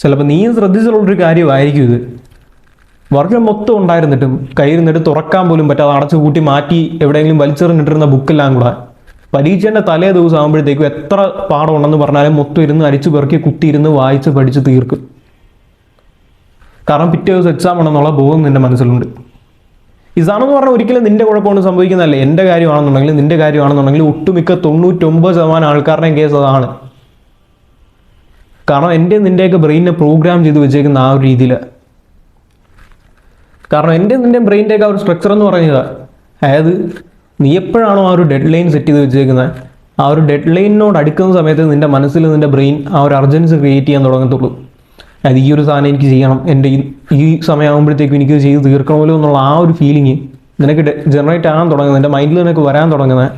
ചിലപ്പോൾ നീയും ശ്രദ്ധിച്ചിട്ടുള്ളൊരു കാര്യമായിരിക്കും ഇത്. വർഷം മൊത്തം ഉണ്ടായിരുന്നിട്ടും കയ്യിൽ നിന്നിട്ട് തുറക്കാൻ പോലും പറ്റാതെ അടച്ചു കൂട്ടി മാറ്റി എവിടെയെങ്കിലും വലിച്ചെറിഞ്ഞിട്ടിരുന്ന ബുക്കെല്ലാം കൂടെ പരീക്ഷേൻ്റെ തലേ ദിവസം ആകുമ്പോഴത്തേക്കും എത്ര പാഠം ഉണ്ടെന്ന് പറഞ്ഞാലും മൊത്തം ഇരുന്ന് അരിച്ചു പെറുക്കി കുത്തിയിരുന്ന് വായിച്ച് പഠിച്ച് തീർക്കും. കാരണം പിറ്റേ ദിവസം എക്സാം ഉണ്ടെന്നുള്ള ബോധം നിന്റെ മനസ്സിലുണ്ട്. ഇതാണെന്ന് പറഞ്ഞാൽ ഒരിക്കലും നിന്റെ കുഴപ്പമാണ് സംഭവിക്കുന്നതല്ല. എൻ്റെ കാര്യമാണെന്നുണ്ടെങ്കിൽ നിന്റെ കാര്യമാണെന്നുണ്ടെങ്കിൽ ഒട്ടുമിക്ക 99% ആൾക്കാരുടെയും കേസ് അതാണ്. കാരണം എൻ്റെ നിൻ്റെയൊക്കെ ബ്രെയിനിനെ പ്രോഗ്രാം ചെയ്ത് വെച്ചേക്കുന്ന ആ ഒരു രീതിയിൽ. കാരണം എൻ്റെ നിൻ്റെ ബ്രെയിനിൻ്റെയൊക്കെ ആ ഒരു സ്ട്രക്ചർ എന്ന് പറയുന്നത്, അതായത് നീ എപ്പോഴാണോ ആ ഒരു ഡെഡ് ലൈൻ സെറ്റ് ചെയ്ത് വെച്ചേക്കുന്നത്, ആ ഒരു ഡെഡ് ലൈനിനോട് അടുക്കുന്ന സമയത്ത് നിൻ്റെ മനസ്സിൽ നിൻ്റെ ബ്രെയിൻ ആ ഒരു അർജൻസി ക്രിയേറ്റ് ചെയ്യാൻ തുടങ്ങത്തുള്ളൂ. അത് ഈ ഒരു സാധനം എനിക്ക് ചെയ്യണം, എൻ്റെ ഈ സമയമാകുമ്പോഴത്തേക്കും എനിക്ക് ചെയ്ത് തീർക്കണമല്ലോ എന്നുള്ള ആ ഒരു ഫീലിംഗ് നിനക്ക് ജനറേറ്റ് ആകാൻ തുടങ്ങുന്നത്, എൻ്റെ മൈൻഡിൽ നിനക്ക് വരാൻ തുടങ്ങുന്നത്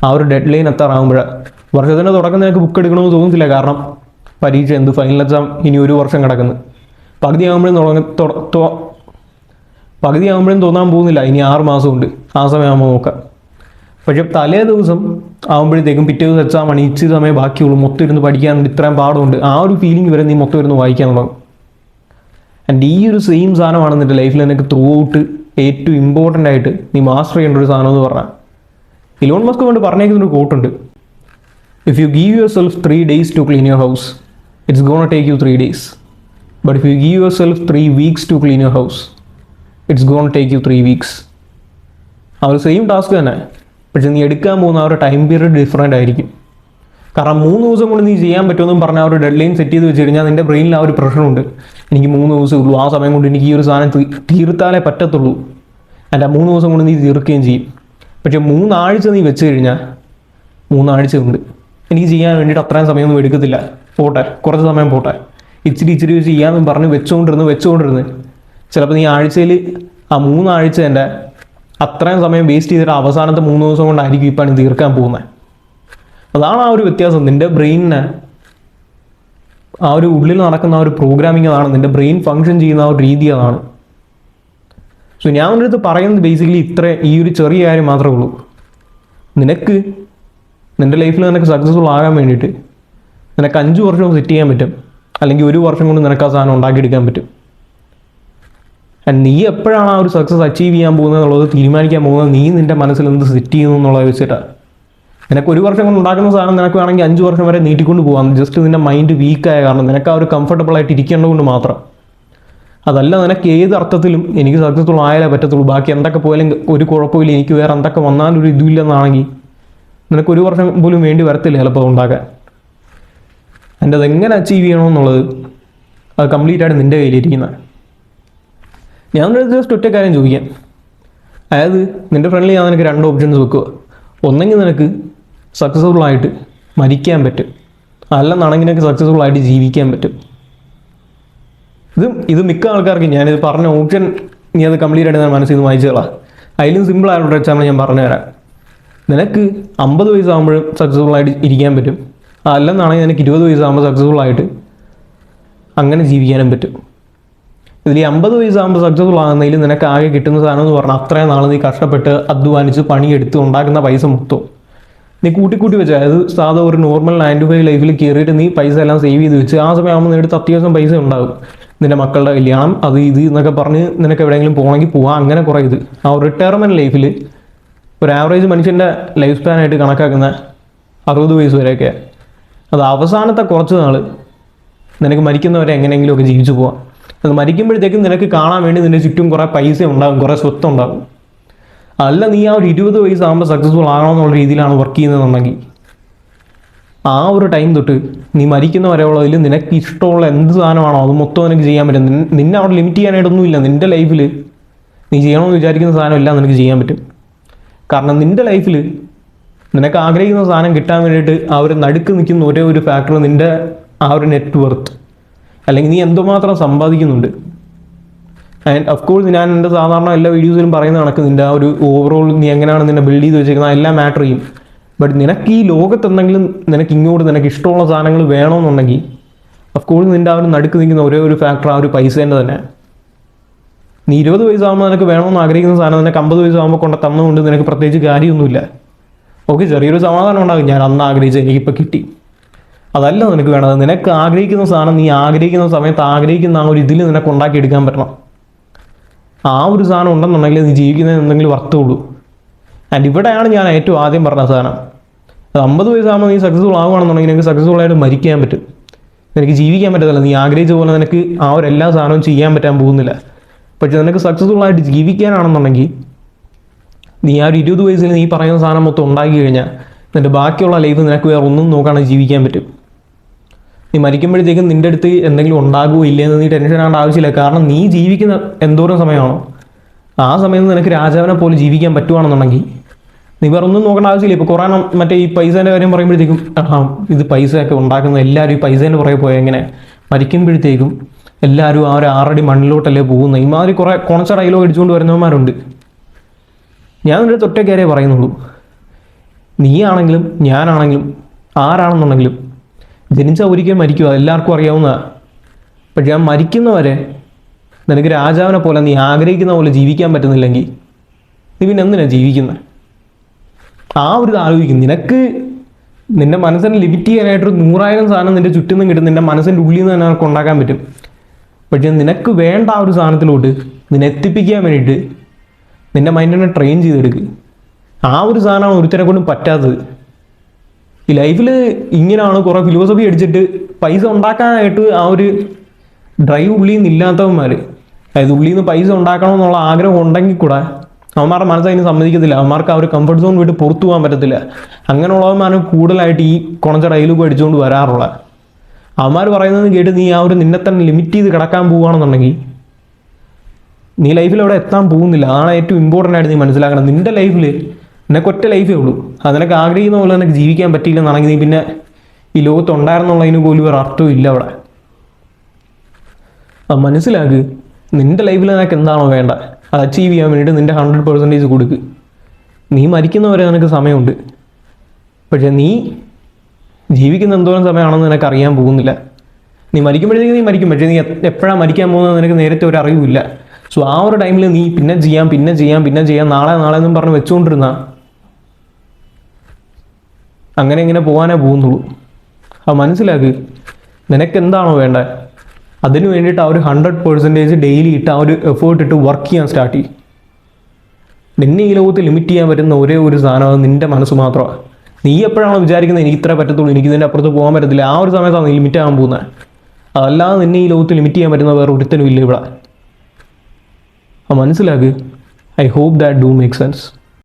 ആ ഒരു ഡെഡ് ലൈൻ എത്താറാകുമ്പോഴാണ്. വർഷത്തിൻ്റെ തുടക്കം നിനക്ക് ബുക്ക് എടുക്കണമെന്ന് തോന്നുന്നില്ല. കാരണം പരീക്ഷ ഫൈനൽ എക്സാം ഇനി ഒരു വർഷം കിടക്കുന്നു. പകുതിയാകുമ്പോഴും തോന്നാൻ പോകുന്നില്ല ഇനി 6 മാസമുണ്ട്, ആ സമയമാകുമ്പോൾ നോക്കാം. പക്ഷെ തലേ ദിവസം ആകുമ്പോഴത്തേക്കും പിറ്റേ ദിവസം എക്സാമാണ്, ഇച്ചിരി സമയം ബാക്കിയുള്ളൂ, മൊത്തം ഇരുന്ന് പഠിക്കാനുണ്ട്, ഇത്രയും പാടുണ്ട്, ആ ഒരു ഫീലിംഗ് വരെ നീ മൊത്തം ഇരുന്ന് വായിക്കാൻ തുടങ്ങും. ആൻഡ് ഈ ഒരു സെയിം സാധനമാണ് നിൻ്റെ ലൈഫിൽ നിനക്ക് ത്രൂ ഔട്ട് ഏറ്റവും ഇമ്പോർട്ടൻ്റ് ആയിട്ട് നീ മാസ്റ്റർ ചെയ്യേണ്ട ഒരു സാധനം എന്ന് പറഞ്ഞാൽ. ഇലോൺ മസ്ക് കൊണ്ട് പറഞ്ഞേക്കുന്നൊരു കോട്ടുണ്ട്, if you give yourself 3 days to clean your house, it's gonna take you 3 days. But if you give yourself 3 weeks to clean your house, it's gonna take you 3 weeks. ആ ഒരു same task തന്നെ, പക്ഷെ നീ എടുക്കാൻ പോകുന്ന ആ ഒരു time period different ആയിരിക്കും. കാരണം 3 ദിവസം കൊണ്ട് നീ ചെയ്യാൻ പറ്റുമെന്നും പറഞ്ഞാൽ ആ ഒരു ഡെഡ് ലൈൻ സെറ്റ് ചെയ്ത് വെച്ച് കഴിഞ്ഞാൽ നിൻ്റെ ബ്രെയിനിൽ ആ ഒരു പ്രഷറുണ്ട്, എനിക്ക് 3 ദിവസമേ ഉള്ളൂ, ആ സമയം കൊണ്ട് എനിക്ക് ഈ ഒരു സാധനം തീർത്താലേ പറ്റത്തുള്ളൂ. എൻ്റെ 3 ദിവസം കൊണ്ട് നീ തീർക്കുകയും ചെയ്യും. പക്ഷെ 3 ആഴ്ച നീ വെച്ച് കഴിഞ്ഞാൽ 3 ആഴ്ച ഉണ്ട്, എനിക്ക് ചെയ്യാൻ വേണ്ടിയിട്ട് അത്രയും സമയമൊന്നും എടുക്കത്തില്ല, പോട്ടെ കുറച്ച് സമയം പോട്ടെ, ഇച്ചിരി വെച്ച് ചെയ്യാമെന്നും പറഞ്ഞ് വെച്ചുകൊണ്ടിരുന്ന് ചിലപ്പോൾ നീ ആഴ്ചയിൽ ആ 3 ആഴ്ച എൻ്റെ അത്രയും സമയം വേസ്റ്റ് ചെയ്തിട്ട് അവസാനത്തെ 3 ദിവസം കൊണ്ടായിരിക്കും ഈ പണി തീർക്കാൻ പോകുന്നത്. അതാണ് ആ ഒരു വ്യത്യാസം. നിൻ്റെ ബ്രെയിനിന് ആ ഒരു ഉള്ളിൽ നടക്കുന്ന ആ ഒരു പ്രോഗ്രാമിംഗ് അതാണ്, നിൻ്റെ ബ്രെയിൻ ഫങ്ഷൻ ചെയ്യുന്ന ആ ഒരു രീതി അതാണ്. സോ ഞാൻ എൻ്റെ അടുത്ത് പറയുന്നത് ബേസിക്കലി ഈ ഒരു ചെറിയ കാര്യം മാത്രമേ ഉള്ളൂ. നിനക്ക് നിൻ്റെ ലൈഫിൽ നിനക്ക് സക്സസ്ഫുൾ ആകാൻ വേണ്ടിയിട്ട് നിനക്ക് 5 വർഷം സെറ്റ് ചെയ്യാൻ പറ്റും, അല്ലെങ്കിൽ 1 വർഷം കൊണ്ട് നിനക്ക് ആ സാധനം ഉണ്ടാക്കിയെടുക്കാൻ പറ്റും. ആൻഡ് നീ എപ്പോഴാണ് ആ ഒരു സക്സസ് അച്ചീവ് ചെയ്യാൻ പോകുന്നത് എന്നുള്ളത് തീരുമാനിക്കാൻ പോകുന്നത് നീ നിൻ്റെ മനസ്സിൽ എന്ത് സെറ്റ് ചെയ്യുന്നു എന്നുള്ളത് വെച്ചിട്ടാണ്. നിനക്ക് 1 വർഷം കൊണ്ട് ഉണ്ടാക്കുന്ന സാധനം നിനക്ക് വേണമെങ്കിൽ 5 വർഷം വരെ നീട്ടിക്കൊണ്ട് പോകാം, ജസ്റ്റ് നിൻ്റെ മൈൻഡ് വീക്കായ കാരണം നിനക്ക് ആ ഒരു കംഫർട്ടബിൾ ആയിട്ട് ഇരിക്കേണ്ടതുകൊണ്ട് മാത്രം. അതല്ല, നിനക്ക് ഏത് അർത്ഥത്തിലും എനിക്ക് സക്സസ്ഫുൾ ആയാലേ പറ്റത്തുള്ളൂ, ബാക്കി എന്തൊക്കെ പോയാലും ഒരു കുഴപ്പമില്ല, എനിക്ക് വേറെ എന്തൊക്കെ വന്നാലും ഒരു ഇതുമില്ലെന്നാണെങ്കിൽ നിനക്ക് 1 വർഷം പോലും വേണ്ടി വരത്തില്ല ചിലപ്പോൾ ഉണ്ടാക്കാൻ. എൻ്റെ അതെങ്ങനെ അച്ചീവ് ചെയ്യണമെന്നുള്ളത് അത് കംപ്ലീറ്റ് ആയിട്ട് നിൻ്റെ കയ്യിലിരിക്കുന്നത്. ഞാൻ ജസ്റ്റ് ഒറ്റ കാര്യം ചോദിക്കാം, അതായത് നിൻ്റെ ഫ്രണ്ടിൽ ഞാൻ നിനക്ക് 2 ഓപ്ഷൻസ് വെക്കുക. ഒന്നെങ്കിൽ നിനക്ക് സക്സസ്ഫുൾ ആയിട്ട് മരിക്കാൻ പറ്റും, അല്ലെന്നാണെങ്കിൽ നിനക്ക് സക്സസ്ഫുൾ ആയിട്ട് ജീവിക്കാൻ പറ്റും. ഇത് മിക്ക ആൾക്കാർക്ക് ഞാനിത് പറഞ്ഞ ഓപ്ഷൻ നീ അത് കംപ്ലീറ്റ് ആയിട്ട് ഞാൻ മനസ്സിൽ നിന്ന് വായിച്ചോളാം. അതിലും സിമ്പിൾ ആയിട്ടുള്ള എക്സാമ്പിൾ ഞാൻ പറഞ്ഞുതരാം. നിനക്ക് 50 വയസ്സാകുമ്പോഴും സക്സസ്ഫുൾ ആയിട്ട് ഇരിക്കാൻ പറ്റും, അല്ലെന്നാണെങ്കിൽ നിനക്ക് 20 വയസ്സാകുമ്പോൾ സക്സസ്ഫുൾ ആയിട്ട് അങ്ങനെ ജീവിക്കാനും പറ്റും. ഇതിൽ 50 വയസ്സാകുമ്പോൾ സക്സസ്ഫുൾ ആകുന്നതിൽ നിനക്ക് ആകെ കിട്ടുന്ന സാധനം എന്ന് പറഞ്ഞാൽ അത്രയും നാൾ നീ കഷ്ടപ്പെട്ട് അധ്വാനിച്ച് പണിയെടുത്ത് ഉണ്ടാക്കുന്ന പൈസ മൊത്തം നീ കൂട്ടി വെച്ചാൽ, അതായത് സാധാ ഒരു നോർമൽ 9 to 5 ലൈഫിൽ കയറിയിട്ട് നീ പൈസ എല്ലാം സേവ് ചെയ്ത് വെച്ച് ആ സമയമാകുമ്പോൾ നേരിട്ട് അത്യാവശ്യം പൈസ ഉണ്ടാകും. നിൻ്റെ മക്കളുടെ കല്യാണം അത് ഇത് എന്നൊക്കെ പറഞ്ഞ് നിനക്ക് എവിടെയെങ്കിലും പോകണമെങ്കിൽ പോകാം, അങ്ങനെ കുറേ ഇത്. ആ റിട്ടയർമെൻറ്റ് ലൈഫിൽ ഒരു ആവറേജ് മനുഷ്യൻ്റെ ലൈഫ് സ്പാനായിട്ട് കണക്കാക്കുന്ന 60 വയസ്സ് വരെയൊക്കെ. അത് അവസാനത്തെ കുറച്ച് നാൾ നിനക്ക് മരിക്കുന്നവരെ എങ്ങനെയെങ്കിലുമൊക്കെ ജീവിച്ചു പോകാം. അത് മരിക്കുമ്പോഴത്തേക്കും നിനക്ക് കാണാൻ വേണ്ടി നിൻ്റെ ചുറ്റും കുറേ പൈസ ഉണ്ടാകും, കുറേ സ്വത്ത് ഉണ്ടാകും. അല്ല, നീ ആ ഒരു 20 വയസ്സാകുമ്പോൾ സക്സസ്ഫുൾ ആകണമെന്നുള്ള രീതിയിലാണ് വർക്ക് ചെയ്യുന്നതെന്നുണ്ടെങ്കിൽ ആ ഒരു ടൈം തൊട്ട് നീ മരിക്കുന്ന വരെയുള്ളതിൽ നിനക്ക് ഇഷ്ടമുള്ള എന്ത് സാധനമാണോ അത് മൊത്തം നിനക്ക് ചെയ്യാൻ പറ്റും. നിന്നെ അവിടെ ലിമിറ്റ് ചെയ്യാനായിട്ടൊന്നുമില്ല. നിൻ്റെ ലൈഫിൽ നീ ചെയ്യണമെന്ന് വിചാരിക്കുന്ന സാധനം എല്ലാം നിനക്ക് ചെയ്യാൻ പറ്റും. കാരണം നിൻ്റെ ലൈഫിൽ നിനക്ക് ആഗ്രഹിക്കുന്ന സാധനം കിട്ടാൻ വേണ്ടിയിട്ട് ആ ഒരു നടുക്ക് നിൽക്കുന്ന ഒരേ ഒരു ഫാക്ടർ നിൻ്റെ ആ ഒരു നെറ്റ് വർത്ത്, അല്ലെങ്കിൽ നീ എന്തുമാത്രം സമ്പാദിക്കുന്നുണ്ട്. ആൻഡ് ഓഫ് കോഴ്സ് ഞാൻ എൻ്റെ സാധാരണ എല്ലാ വീഡിയോസിലും പറയുന്ന കണക്ക് നിൻ്റെ ആ ഒരു ഓവറോൾ നീ എങ്ങനെയാണ് നിന്നെ ബിൽഡ് ചെയ്ത് വെച്ചേക്കുന്നത് എല്ലാം മാറ്റർ ചെയ്യും. ബട്ട് നിനക്ക് ഈ ലോകത്ത് എന്തെങ്കിലും നിനക്ക് ഇങ്ങോട്ട് നിനക്ക് ഇഷ്ടമുള്ള സാധനങ്ങൾ വേണമെന്നുണ്ടെങ്കിൽ ഓഫ് കോഴ്സ് നിൻ്റെ ആ ഒരു നടുക്ക് നിൽക്കുന്ന ഒരേ ഒരു ഫാക്ടർ ആ ഒരു പൈസേൻ്റെ തന്നെ. നീ 20 വയസ്സാകുമ്പോൾ നിനക്ക് വേണമെന്ന് ആഗ്രഹിക്കുന്ന സാധനം നിനക്ക് 50 വയസ്സാകുമ്പോൾ കൊണ്ട് തന്നുകൊണ്ട് നിനക്ക് പ്രത്യേകിച്ച് കാര്യമൊന്നുമില്ല. ഓക്കെ, ചെറിയൊരു സമാധാനം ഉണ്ടാകും, ഞാൻ അന്ന് ആഗ്രഹിച്ചത് എനിക്കിപ്പോൾ കിട്ടി. അതല്ല നിനക്ക് വേണ്ടത്. നിനക്ക് ആഗ്രഹിക്കുന്ന സാധനം നീ ആഗ്രഹിക്കുന്ന സമയത്ത് ആഗ്രഹിക്കുന്ന ആ ഒരു ഇതിൽ നിനക്ക് ഉണ്ടാക്കിയെടുക്കാൻ പറ്റണം. ആ ഒരു സാധനം ഉണ്ടെന്നുണ്ടെങ്കിൽ നീ ജീവിക്കുന്നതിന് എന്തെങ്കിലും അർത്ഥമുള്ളൂ. ആൻഡ് ഇവിടെയാണ് ഞാൻ ഏറ്റവും ആദ്യം പറഞ്ഞ സാധനം. 50 വയസ്സാകുമ്പോൾ നീ സക്സസ്ഫുൾ ആവുകയാണെന്നുണ്ടെങ്കിൽ നിനക്ക് സക്സസ്ഫുൾ ആയിട്ട് മരിക്കാൻ പറ്റും. നിനക്ക് ജീവിക്കാൻ പറ്റത്തില്ല. നീ ആഗ്രഹിച്ച പോലെ നിനക്ക് ആ ഒരു എല്ലാ സാധനവും ചെയ്യാൻ പറ്റാൻ പോകുന്നില്ല. പക്ഷെ നിനക്ക് സക്സസ്ഫുൾ ആയിട്ട് ജീവിക്കാനാണെന്നുണ്ടെങ്കിൽ നീ ആ ഒരു 20 വയസ്സിൽ നീ പറയുന്ന സാധനം മൊത്തം ഉണ്ടാക്കി കഴിഞ്ഞാൽ നിൻ്റെ ബാക്കിയുള്ള ലൈഫ് നിനക്ക് വേറെ ഒന്നും നോക്കാതെ ജീവിക്കാൻ പറ്റും. നീ മരിക്കുമ്പോഴത്തേക്കും നിൻ്റെ അടുത്ത് എന്തെങ്കിലും ഉണ്ടാകുമോ ഇല്ലയെന്ന് നീ ടെൻഷൻ ആവേണ്ട ആവശ്യമില്ല. കാരണം നീ ജീവിക്കുന്ന എന്തോരം സമയമാണോ ആ സമയത്ത് നിനക്ക് രാജാവിനെ പോലെ ജീവിക്കാൻ പറ്റുവാണെന്നുണ്ടെങ്കിൽ നീ വേറെ ഒന്നും നോക്കേണ്ട ആവശ്യമില്ല. ഇപ്പോൾ കുറേ മറ്റേ ഈ പൈസേൻ്റെ കാര്യം പറയുമ്പോഴത്തേക്കും ഇത് പൈസയൊക്കെ ഉണ്ടാക്കുന്നത് എല്ലാവരും ഈ പൈസേൻ്റെ പുറകെ പോയാൽ എങ്ങനെ മരിക്കുമ്പോഴത്തേക്കും എല്ലാവരും ആ ഒരു 6 അടി മണ്ണിലോട്ടല്ലേ പോകുന്നത്. ഇമാതിരി കുറേ കൊണച്ച ഡയലോഗ് അടിച്ചുകൊണ്ട് വരുന്നവന്മാരുണ്ട്. ഞാൻ നിൻ്റെ തൊട്ടേക്കാരേ പറയുന്നുള്ളൂ. നീയാണെങ്കിലും ഞാനാണെങ്കിലും ആരാണെന്നുണ്ടെങ്കിലും ജനിച്ചാൽ ഒരിക്കലും മരിക്കുക, എല്ലാവർക്കും അറിയാവുന്നതാണ്. പക്ഷെ ഞാൻ മരിക്കുന്നവരെ നിനക്ക് രാജാവിനെ പോലെ നീ ആഗ്രഹിക്കുന്ന പോലെ ജീവിക്കാൻ പറ്റുന്നില്ലെങ്കിൽ നീ പിന്നെ എന്തിനാണ് ജീവിക്കുന്നത്? ആ ഒരു ആലോചിക്കും. നിനക്ക് നിൻ്റെ മനസ്സിനെ ലിമിറ്റ് ചെയ്യാനായിട്ടൊരു 100,000 സാധനം നിൻ്റെ ചുറ്റും നിന്ന് കിട്ടും, നിൻ്റെ മനസ്സിൻ്റെ ഉള്ളിൽ നിന്ന് തന്നെ നിനക്ക് ഉണ്ടാക്കാൻ പറ്റും. പക്ഷെ നിനക്ക് വേണ്ട ആ ഒരു സാധനത്തിലോട്ട് നിന്നെ എത്തിപ്പിക്കാൻ വേണ്ടിയിട്ട് നിൻ്റെ മൈൻഡിനെ ട്രെയിൻ ചെയ്തെടുക്കുക. ആ ഒരു സാധനമാണ് ഒരുത്തരെ കൊണ്ടും പറ്റാത്തത്. ഈ ലൈഫിൽ ഇങ്ങനെയാണ് കുറേ ഫിലോസഫി അടിച്ചിട്ട് പൈസ ഉണ്ടാക്കാനായിട്ട് ആ ഒരു ഡ്രൈവ് ഉള്ളിൽ നിന്ന് ഇല്ലാത്തവന്മാർ, അതായത് ഉള്ളിൽ നിന്ന് പൈസ ഉണ്ടാക്കണമെന്നുള്ള ആഗ്രഹം ഉണ്ടെങ്കിൽ കൂടെ അവന്മാരുടെ മനസ്സതിന് സമ്മതിക്കത്തില്ല. അവന്മാർക്ക് ആ ഒരു കംഫർട്ട് സോൺ വിട്ട് പുറത്തു പോകാൻ പറ്റത്തില്ല. അങ്ങനെയുള്ളവന്മാരാണ് കൂടുതലായിട്ട് ഈ കൊണച്ച ഡയലോഗ് അടിച്ചുകൊണ്ട് വരാറുള്ള. അവന്മാർ പറയുന്നത് കേട്ട് നീ ആ ഒരു നിന്നെ തന്നെ ലിമിറ്റ് ചെയ്ത് കിടക്കാൻ പോവുകയാണെന്നുണ്ടെങ്കിൽ നീ ലൈഫിൽ അവിടെ എത്താൻ പോകുന്നില്ല. അതാണ് ഏറ്റവും ഇമ്പോർട്ടൻ്റ് ആയിട്ട് നീ മനസ്സിലാക്കണം. നിൻ്റെ ലൈഫിൽ നിനക്ക് ഒറ്റ ലൈഫേ ഉള്ളൂ. അത് നിനക്ക് ആഗ്രഹിക്കുന്ന പോലെ നിനക്ക് ജീവിക്കാൻ പറ്റിയില്ലെന്നാണെങ്കിൽ നീ പിന്നെ ഈ ലോകത്ത് ഉണ്ടായിരുന്നുള്ളതിന് പോലും ഒരു അർത്ഥവും ഇല്ല അവിടെ. അത് മനസ്സിലാക്ക്. നിൻ്റെ ലൈഫിൽ നിനക്ക് എന്താണോ വേണ്ട അത് അച്ചീവ് ചെയ്യാൻ വേണ്ടിയിട്ട് നിൻ്റെ 100% കൊടുക്ക്. നീ മരിക്കുന്നവരെ നിനക്ക് സമയമുണ്ട്. പക്ഷെ നീ ജീവിക്കുന്ന എന്തോരം സമയമാണെന്ന് നിനക്ക് അറിയാൻ പോകുന്നില്ല. നീ മരിക്കുമ്പോഴത്തേക്ക് നീ മരിക്കും. പക്ഷേ നീ എപ്പോഴാണ് മരിക്കാൻ പോകുന്നത് നിനക്ക് നേരത്തെ ഒരു അറിവില്ല. സോ ആ ഒരു ടൈമിൽ നീ പിന്നെ ചെയ്യാം നാളെ എന്നും പറഞ്ഞ് വെച്ചുകൊണ്ടിരുന്ന അങ്ങനെ ഇങ്ങനെ പോകാനേ പോകുന്നുള്ളൂ. അത് മനസ്സിലാക്ക്. നിനക്ക് എന്താണോ വേണ്ടത് അതിന് വേണ്ടിയിട്ട് ആ ഒരു 100% ഡെയിലി ഇട്ട് ആ ഒരു എഫേർട്ട് ഇട്ട് വർക്ക് ചെയ്യാൻ സ്റ്റാർട്ട് ചെയ്യും. നിന്നെ ഈ ലോകത്ത് ലിമിറ്റ് ചെയ്യാൻ പറ്റുന്ന ഒരേ ഒരു സാധനം അത് നിൻ്റെ മനസ്സ് മാത്രമാണ്. നീ എപ്പോഴാണോ വിചാരിക്കുന്നത് എനിക്ക് ഇത്ര പറ്റത്തുള്ളൂ, എനിക്ക് ഇതിൻ്റെ അപ്പുറത്ത് പോകാൻ പറ്റത്തില്ല, ആ ഒരു സമയത്താണ് നീ ലിമിറ്റ് ആകാൻ പോകുന്നത്. അതല്ലാതെ നിന്നെ ഈ ലോകത്ത് ലിമിറ്റ് ചെയ്യാൻ പറ്റുന്ന വേറെ ഒരുത്തനും ഇല്ല ഇവിടെ. അത് മനസ്സിലാക്ക്. I hope that do make sense.